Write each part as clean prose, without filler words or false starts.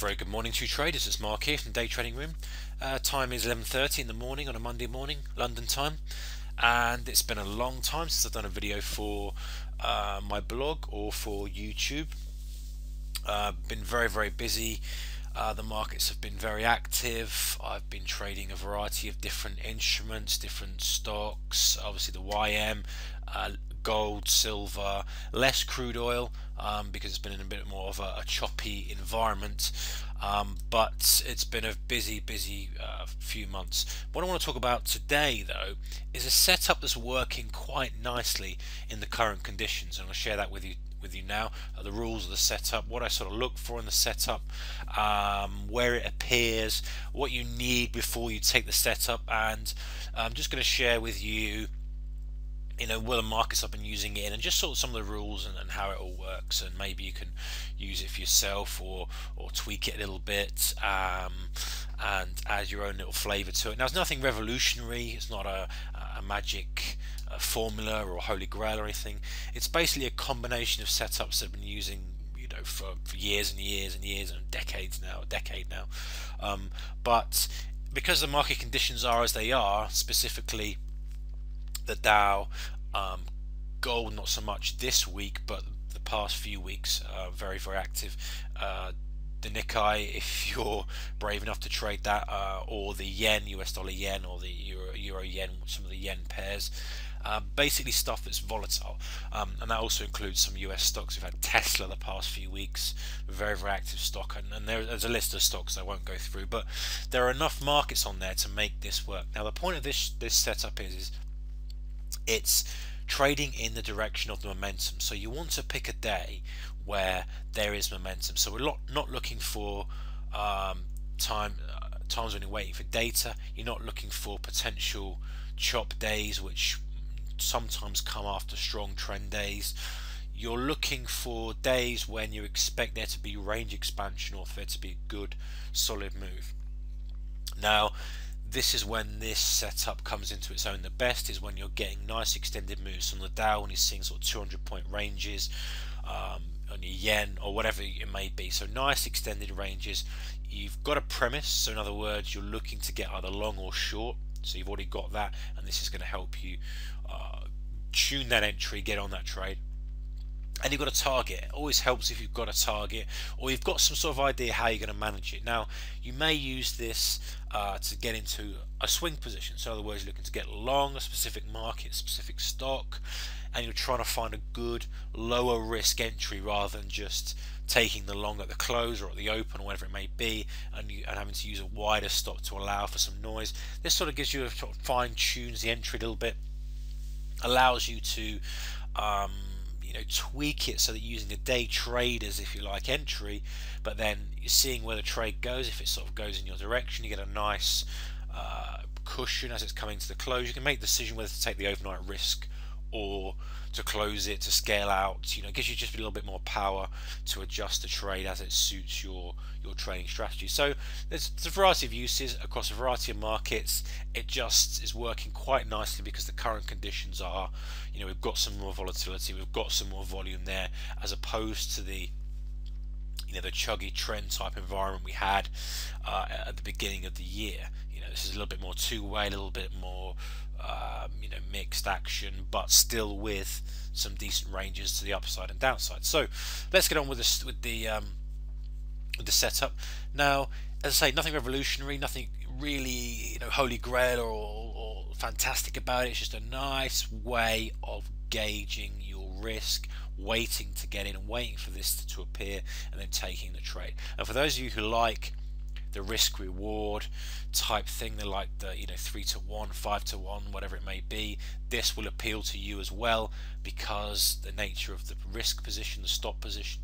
Very good morning to you traders. It's Mark here from Daytrading Room. Time is 11:30 in the morning on a Monday morning, London time, and it's been a long time since I've done a video for my blog or for YouTube. Been very busy. The markets have been very active. I've been trading a variety of different instruments, different stocks, obviously the YM, gold, silver, less crude oil, because it's been in a bit more of a choppy environment, but it's been a busy few months. What I want to talk about today though is a setup that's working quite nicely in the current conditions, and I'll share that with you now, the rules of the setup, what I sort of look for in the setup, where it appears, what you need before you take the setup, and I'm just going to share with you where the markets I've been using it in, and just sort of some of the rules and how it all works, and maybe you can use it for yourself or tweak it a little bit, and add your own little flavor to it. Now, it's nothing revolutionary. It's not a magic formula or holy grail or anything. It's basically a combination of setups that I've been using for years and years and years and decade now, but because the market conditions are as they are, specifically the Dow, gold not so much this week, but the past few weeks very active. The Nikkei, if you're brave enough to trade that, or the yen, US dollar yen, or the euro yen, some of the yen pairs, basically stuff that's volatile, and that also includes some US stocks. We've had Tesla the past few weeks, very active stock, and there's a list of stocks I won't go through, but there are enough markets on there to make this work. Now, the point of this setup is it's trading in the direction of the momentum. So you want to pick a day where there is momentum. So we're not looking for times when you're waiting for data. You're not looking for potential chop days, which sometimes come after strong trend days. You're looking for days when you expect there to be range expansion or for there to be a good solid move. Now, this is when this setup comes into its own the best, is when you're getting nice extended moves on the Dow, when you're seeing sort of 200-point ranges, on your yen or whatever it may be. So nice extended ranges. You've got a premise, so in other words, you're looking to get either long or short. So you've already got that, and this is going to help you tune that entry, get on that trade. And you've got a target. It always helps if you've got a target, or you've got some sort of idea how you're going to manage it. Now, you may use this to get into a swing position. So in other words, you're looking to get long a specific market, specific stock, and you're trying to find a good lower risk entry rather than just taking the long at the close or at the open or whatever it may be, and having to use a wider stop to allow for some noise. This sort of gives you a sort of fine tunes the entry a little bit, allows you to tweak it so that you're using a day traders, if you like, entry, but then you're seeing where the trade goes. If it sort of goes in your direction, you get a nice cushion as it's coming to the close. You can make the decision whether to take the overnight risk or to close it, to scale out. It gives you just a little bit more power to adjust the trade as it suits your trading strategy. So there's a variety of uses across a variety of markets. It just is working quite nicely because the current conditions are, we've got some more volatility, we've got some more volume there, as opposed to the the chuggy trend type environment we had at the beginning of the year. This is a little bit more two-way, a little bit more mixed action, but still with some decent ranges to the upside and downside. So let's get on with this, with the setup. Now, as I say, nothing revolutionary, nothing really holy grail or fantastic about it. It's just a nice way of gauging your risk, waiting to get in and waiting for this to appear, and then taking the trade. And for those of you who like the risk reward type thing, they like the 3-to-1, 5-to-1, whatever it may be, this will appeal to you as well, because the nature of the risk position, the stop position,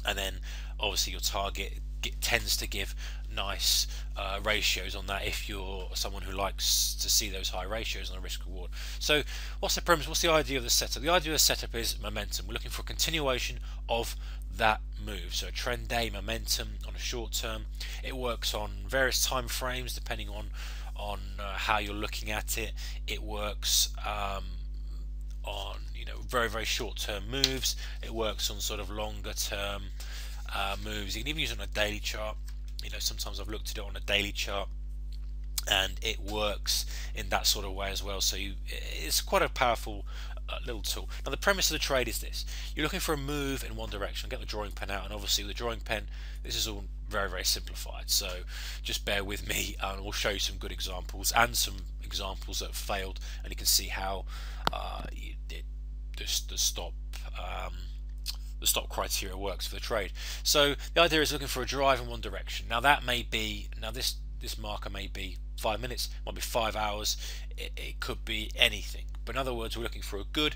and then obviously your target tends to give nice ratios on that if you're someone who likes to see those high ratios on the risk reward. So what's the premise, what's the idea of the setup? The idea of the setup is momentum. We're looking for a continuation of that move, so a trend day momentum on a short term. It works on various time frames depending on how you're looking at it. It works on very short term moves. It works on sort of longer term moves. You can even use it on a daily chart. You know, sometimes I've looked at it on a daily chart and it works in that sort of way as well. So it's quite a powerful little tool. Now the premise of the trade is this: you're looking for a move in one direction. Get the drawing pen out, and obviously with the drawing pen this is all very simplified, so just bear with me and we'll show you some good examples and some examples that have failed, and you can see how the stop criteria works for the trade. So the idea is looking for a drive in one direction. Now that may be, this marker may be 5 minutes, might be 5 hours, it could be anything, but in other words we're looking for a good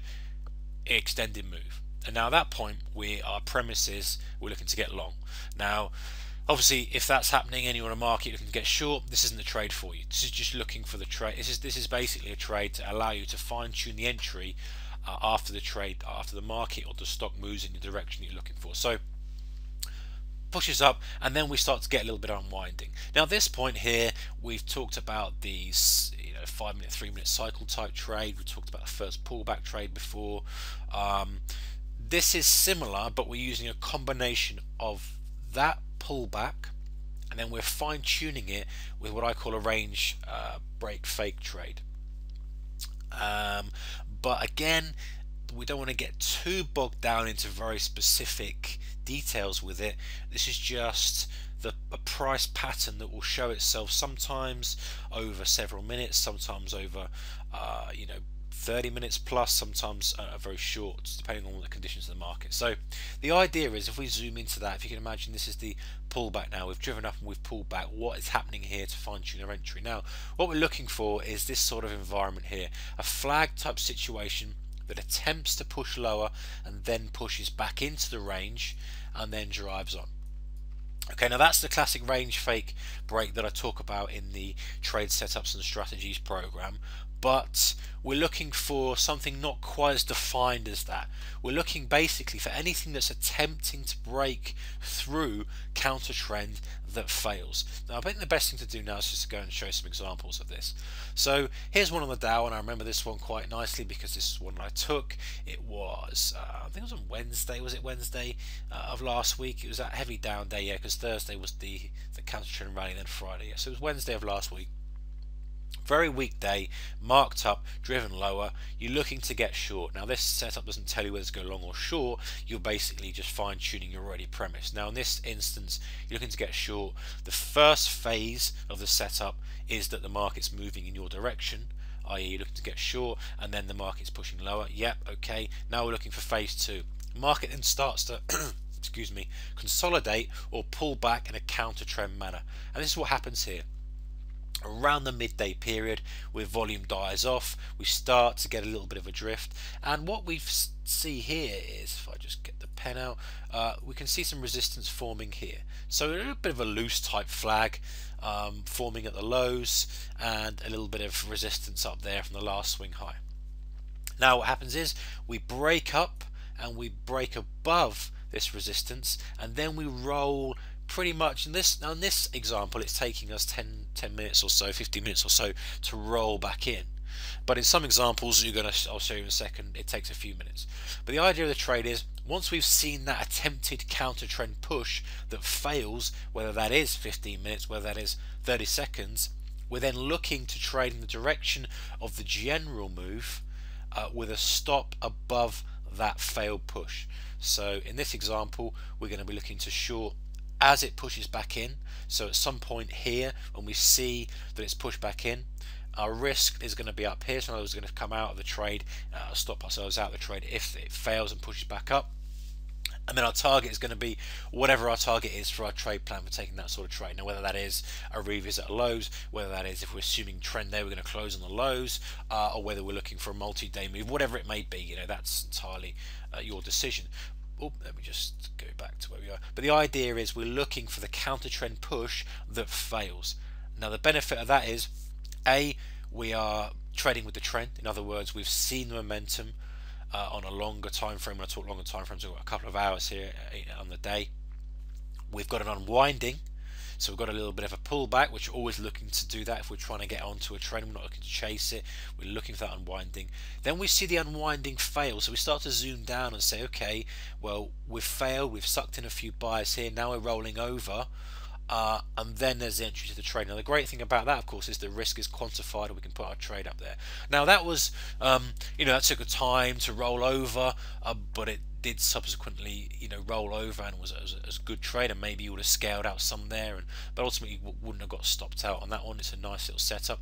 extended move. And now at that point our premise is we're looking to get long. Now obviously if that's happening and you're on a market looking to get short, this isn't the trade for you. This is just looking for the trade. This is basically a trade to allow you to fine tune the entry after the trade, after the market or the stock moves in the direction you're looking for. So pushes up and then we start to get a little bit of unwinding. Now at this point here we've talked about these 5 minute, 3 minute cycle type trade. We talked about the first pullback trade before. This is similar, but we're using a combination of that pullback and then we're fine-tuning it with what I call a range break fake trade. But again, we don't want to get too bogged down into very specific details with it. This is just a price pattern that will show itself sometimes over several minutes, sometimes over 30 minutes plus, sometimes very short, depending on the conditions of the market. So the idea is, if we zoom into that, if you can imagine this is the pullback now, we've driven up and we've pulled back, what is happening here to fine tune our entry? Now what we're looking for is this sort of environment here, a flag type situation that attempts to push lower and then pushes back into the range and then drives on. Okay, now that's the classic range fake break that I talk about in the trade setups and strategies program, but we're looking for something not quite as defined as that. We're looking basically for anything that's attempting to break through counter trend that fails. Now I think the best thing to do now is just to go and show some examples of this. So here's one on the Dow, and I remember this one quite nicely because this is one I took. It was I think it was on Wednesday. Was it Wednesday of last week? It was that heavy down day, yeah, because Thursday was the counter trend rally, and then Friday, yeah. So it was Wednesday of last week. Very weak day, marked up, driven lower. You're looking to get short. Now this setup doesn't tell you whether to go long or short. You're basically just fine tuning your already premise. Now in this instance you're looking to get short. The first phase of the setup is that the market's moving in your direction, i.e. you're looking to get short, and then the market's pushing lower. Yep, okay. Now we're looking for phase two. The market then starts to excuse me, consolidate or pull back in a counter trend manner. And this is what happens here. Around the midday period, where volume dies off, we start to get a little bit of a drift, and what we see here is, if I just get the pen out, we can see some resistance forming here. So a little bit of a loose type flag forming at the lows, and a little bit of resistance up there from the last swing high. Now what happens is we break up and we break above this resistance, and then we roll pretty much. In this example it's taking us 10 minutes or so, 15 minutes or so to roll back in, but in some examples I'll show you in a second, it takes a few minutes. But the idea of the trade is, once we've seen that attempted counter trend push that fails, whether that is 15 minutes, whether that is 30 seconds, we're then looking to trade in the direction of the general move with a stop above that failed push. So in this example we're going to be looking to short as it pushes back in. So at some point here, when we see that it's pushed back in, our risk is going to be up here, so we're going to come out of the trade, stop ourselves out of the trade if it fails and pushes back up. And then our target is going to be whatever our target is for our trade plan for taking that sort of trade. Now whether that is a revisit of lows, whether that is, if we're assuming trend there, we're going to close on the lows, or whether we're looking for a multi-day move, whatever it may be, that's entirely your decision. Oh, let me just go back to where we are. But the idea is we're looking for the counter trend push that fails. Now the benefit of that is, A, we are trading with the trend. In other words, we've seen the momentum on a longer time frame. When I talk longer time frames, I've got a couple of hours here on the day. We've got an unwinding, So we've got a little bit of a pullback, which we're always looking to do that if we're trying to get onto a trend. We're not looking to chase it, we're looking for that unwinding. Then we see the unwinding fail, so we start to zoom down and say, okay, well, we've failed, we've sucked in a few buyers here, now we're rolling over. And then there's the entry to the trade. Now the great thing about that, of course, is the risk is quantified, and we can put our trade up there. Now that was, that took a time to roll over, but it did subsequently, roll over and was a good trade, and maybe you would have scaled out some there, but ultimately wouldn't have got stopped out on that one. It's a nice little setup.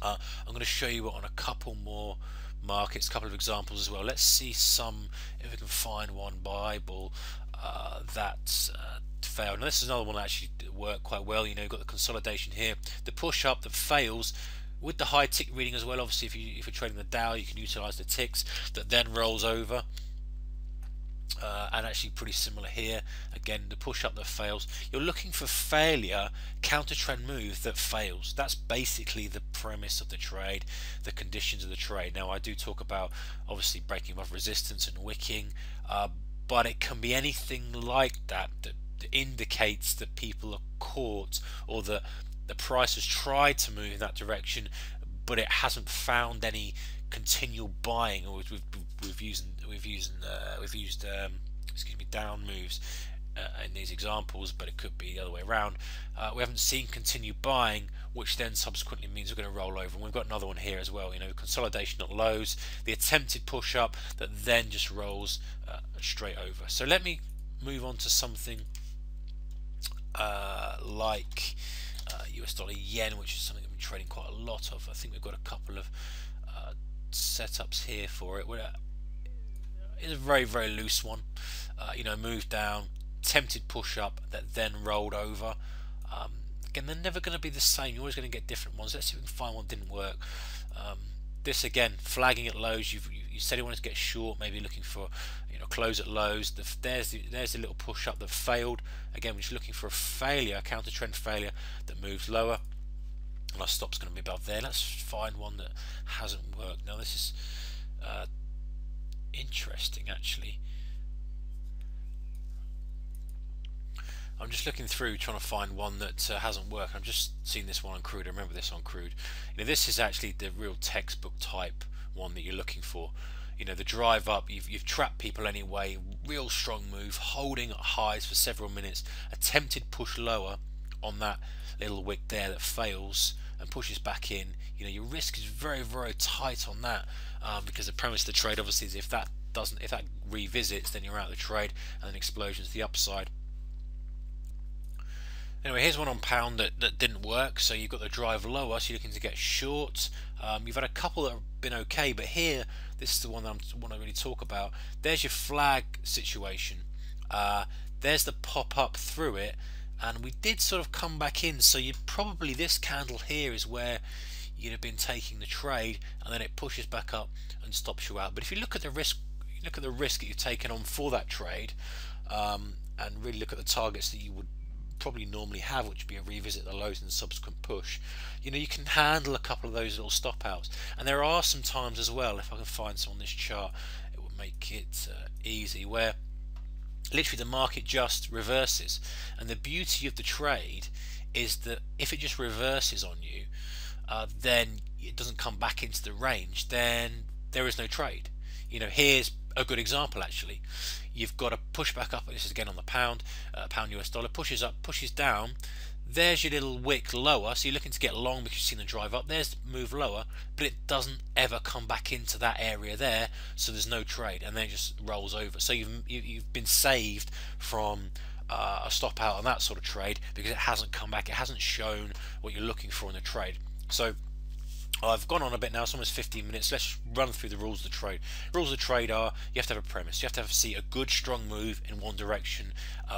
I'm going to show you on a couple more markets, a couple of examples as well. Let's see if we can find one Bible that failed. Now this is another one that actually worked quite well. You've got the consolidation here, the push up that fails with the high tick reading as well. Obviously, if you're trading the Dow, you can utilize the ticks that then rolls over. And actually pretty similar here. Again, the push up that fails. You're looking for failure, counter trend move that fails. That's basically the premise of the trade, the conditions of the trade. Now I do talk about obviously breaking above resistance and wicking, but it can be anything like that indicates that people are caught, or that the price has tried to move in that direction, but it hasn't found any continual buying, or we've used down moves in these examples, but it could be the other way around. We haven't seen continued buying, which then subsequently means we're going to roll over. And we've got another one here as well. Consolidation at lows, the attempted push up that then just rolls straight over. So let me move on to something like US dollar yen, which is something I've been trading quite a lot of. I think we've got a couple of setups here for it. It's a very, very loose one. Moved down, tempted push up that then rolled over. Again, they're never going to be the same. You're always going to get different ones. Let's see if we can find one that didn't work. This again, flagging at lows. You said you wanted to get short, maybe looking for close at lows. There's the little push up that failed. Again, we're just looking for a failure, a counter trend failure that moves lower. And our stop's going to be above there. Let's find one that hasn't worked. Now this is interesting actually. I'm just looking through trying to find one that hasn't worked. I've just seen this one on CRUDE. I remember this on CRUDE. This is actually the real textbook type one that you're looking for. The drive up, you've trapped people anyway, real strong move, holding at highs for several minutes, attempted push lower on that little wick there that fails and pushes back in. Your risk is very, very tight on that, because the premise of the trade obviously is if that revisits, then you're out of the trade, and then explosion to the upside. Anyway, here's one on pound that didn't work. So you've got the drive lower, so you're looking to get short. You've had a couple that have been okay, but here, this is the one that I want to really talk about. There's your flag situation. There's the pop up through it, and we did sort of come back in. So you probably, this candle here is where you'd have been taking the trade, and then it pushes back up and stops you out. But if you look at the risk, that you've taken on for that trade, and really look at the targets that you would probably normally have, which would be a revisit the lows and the subsequent push, you can handle a couple of those little stop outs. And there are some times as well, if I can find some on this chart, it will make it easy, where literally the market just reverses, and the beauty of the trade is that if it just reverses on you, then it doesn't come back into the range, then there is no trade. Here's a good example actually. You've got a push back up. This is again on the pound US dollar, pushes up, pushes down. There's your little wick lower, so you're looking to get long because you've seen the drive up. There's the move lower, but it doesn't ever come back into that area there, so there's no trade, and then it just rolls over. So you've been saved from a stop out on that sort of trade, because it hasn't come back, it hasn't shown what you're looking for in the trade. So I've gone on a bit now, it's almost 15 minutes. Let's run through the rules of the trade. Rules of the trade are, you have to have a premise. You have to see a good strong move in one direction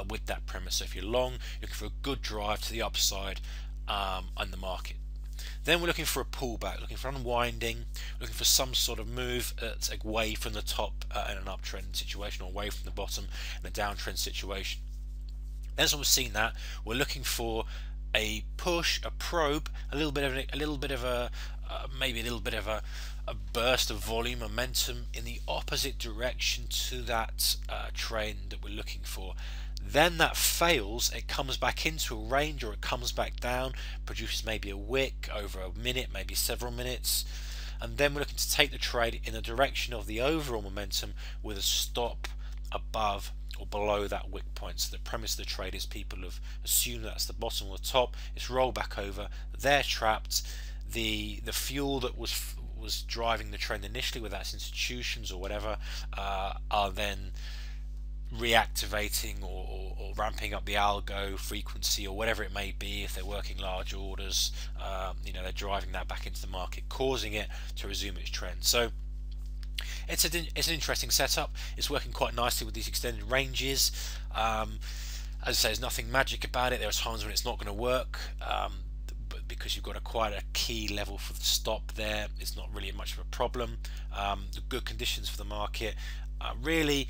with that premise. So if you're long, you're looking for a good drive to the upside on the market. Then we're looking for a pullback, looking for unwinding, looking for some sort of move that's away from the top in an uptrend situation, or away from the bottom in a downtrend situation. Then, so we've seen that, we're looking for a push, a probe, maybe a little bit of a burst of volume, momentum in the opposite direction to that trend that we're looking for. then that fails, it comes back into a range or it comes back down, produces maybe a wick over a minute, maybe several minutes, and then we're looking to take the trade in the direction of the overall momentum with a stop above or below that wick point. So the premise of the trade is people have assumed that's the bottom or the top, it's rolled back over, they're trapped. The fuel that was driving the trend initially, whether that's institutions or whatever, are then reactivating or ramping up the algo frequency or whatever it may be. If they're working large orders, they're driving that back into the market, causing it to resume its trend. So it's an interesting setup. It's working quite nicely with these extended ranges. As I say, there's nothing magic about it. There are times when it's not going to work, but because you've got quite a key level for the stop there, it's not really much of a problem. The good conditions for the market, really,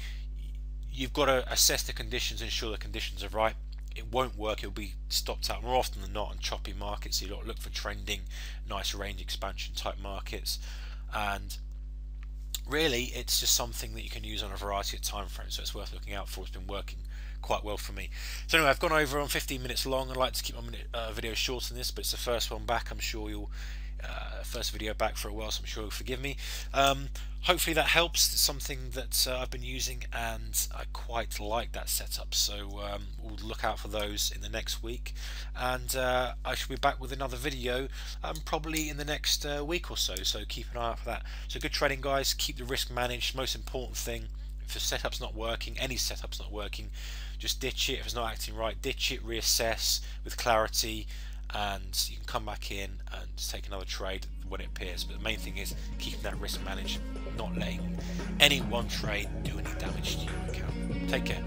you've got to assess the conditions, ensure the conditions are right. It won't work, it'll be stopped out more often than not on choppy markets. So you've got to look for trending, nice range expansion type markets, and really it's just something that you can use on a variety of time frames, so it's worth looking out for. It's been working quite well for me. So anyway, I've gone over on 15 minutes long. I'd like to keep my video shorter than this, but it's the first one back. I'm sure you'll first video back for a while, so I'm sure you'll forgive me. Hopefully that helps. It's something that I've been using and I quite like that setup, so we'll look out for those in the next week, and I shall be back with another video probably in the next week or so, so keep an eye out for that. So good trading, guys. Keep the risk managed. Most important thing, if the setup's not working, any setup's not working, just ditch it. If it's not acting right, ditch it, reassess with clarity, and you can come back in and take another trade when it appears. But the main thing is keeping that risk managed, not letting any one trade do any damage to your account. Take care.